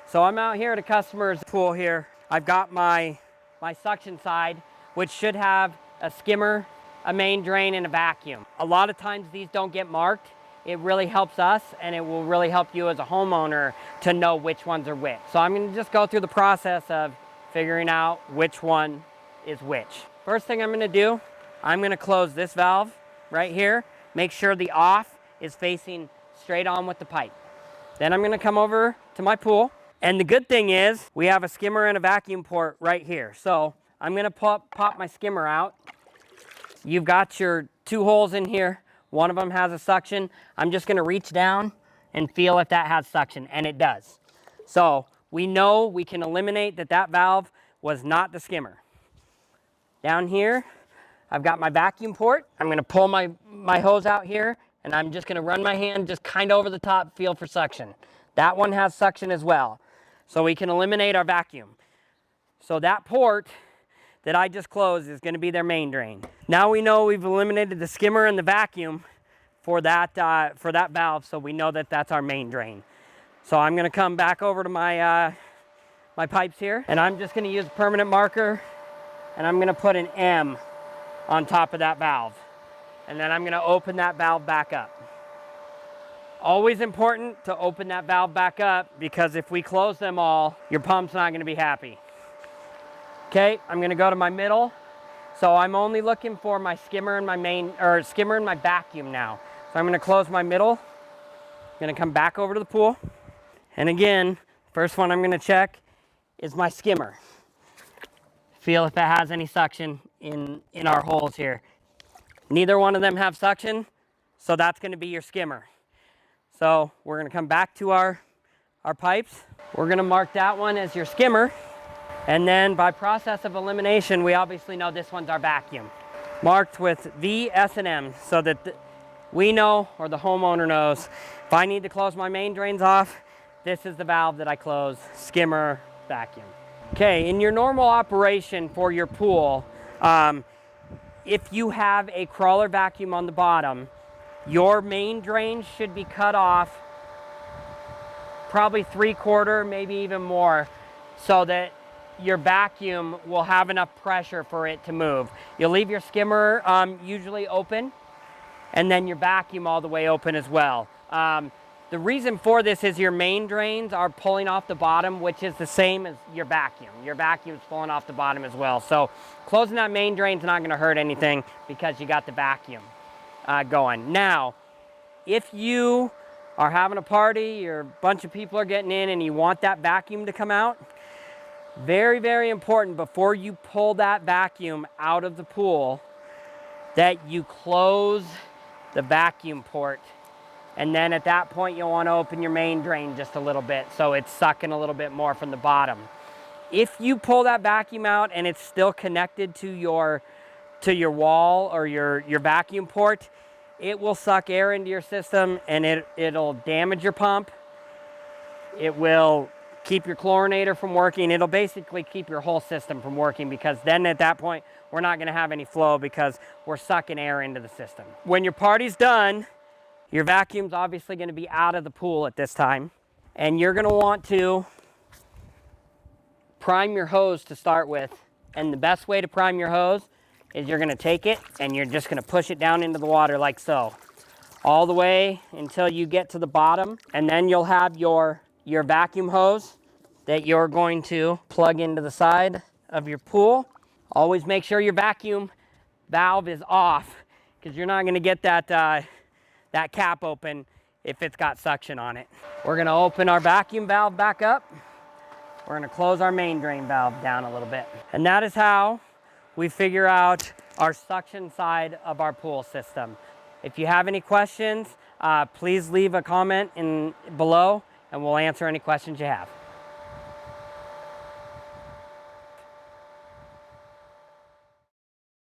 So I'm out here at a customer's pool here. I've got my suction side, which should have a skimmer, a main drain, and a vacuum. A lot of times these don't get marked. It really helps us, and it will really help you as a homeowner to know which ones are which. So I'm gonna just go through the process of figuring out which one is which. First thing I'm gonna do, I'm gonna close this valve right here. Make sure the off is facing straight on with the pipe. Then I'm gonna come over to my pool. And the good thing is we have a skimmer and a vacuum port right here. So I'm gonna pop my skimmer out. You've got your 2 holes in here. One of them has a suction. I'm just gonna reach down and feel if that has suction, and it does. So we know we can eliminate that valve was not the skimmer. Down here, I've got my vacuum port. I'm gonna pull my hose out here, and I'm just gonna run my hand just kind of over the top, feel for suction. That one has suction as well. So we can eliminate our vacuum. So that port that I just closed is gonna be their main drain. Now we know we've eliminated the skimmer and the vacuum for that valve, so we know that that's our main drain. So I'm gonna come back over to my pipes here, and I'm just gonna use a permanent marker, and I'm gonna put an M on top of that valve. And then I'm gonna open that valve back up. Always important to open that valve back up, because if we close them all, your pump's not gonna be happy. Okay, I'm gonna go to my middle. So I'm only looking for my skimmer and my vacuum now. So I'm gonna close my middle. I'm gonna come back over to the pool. And again, first one I'm gonna check is my skimmer. Feel if it has any suction in our holes here. Neither one of them have suction, so that's gonna be your skimmer. So we're gonna come back to our pipes. We're gonna mark that one as your skimmer. And then by process of elimination, we obviously know this one's our vacuum. Marked with V, S, and M, so that we know, or the homeowner knows, if I need to close my main drains off, this is the valve that I close, skimmer, vacuum. Okay, in your normal operation for your pool, if you have a crawler vacuum on the bottom, your main drain should be cut off probably 3/4, maybe even more, so that your vacuum will have enough pressure for it to move. You'll leave your skimmer usually open, and then your vacuum all the way open as well. The reason for this is your main drains are pulling off the bottom, which is the same as your vacuum. Your vacuum's pulling off the bottom as well. So closing that main drain's not gonna hurt anything because you got the vacuum going. Now, if you are having a party or a bunch of people are getting in and you want that vacuum to come out, very, very important before you pull that vacuum out of the pool that you close the vacuum port. And then at that point, you'll want to open your main drain just a little bit so it's sucking a little bit more from the bottom. If you pull that vacuum out and it's still connected to your wall or your vacuum port, it will suck air into your system, and it'll damage your pump. It will keep your chlorinator from working. It'll basically keep your whole system from working, because then at that point, we're not gonna have any flow because we're sucking air into the system. When your party's done, your vacuum's obviously gonna be out of the pool at this time, and you're gonna want to prime your hose to start with. And the best way to prime your hose is you're gonna take it and you're just gonna push it down into the water like so, all the way until you get to the bottom, and then you'll have your vacuum hose that you're going to plug into the side of your pool. Always make sure your vacuum valve is off, because you're not gonna get that cap open if it's got suction on it. We're gonna open our vacuum valve back up. We're gonna close our main drain valve down a little bit. And that is how we figure out our suction side of our pool system. If you have any questions, please leave a comment below, and we'll answer any questions you have.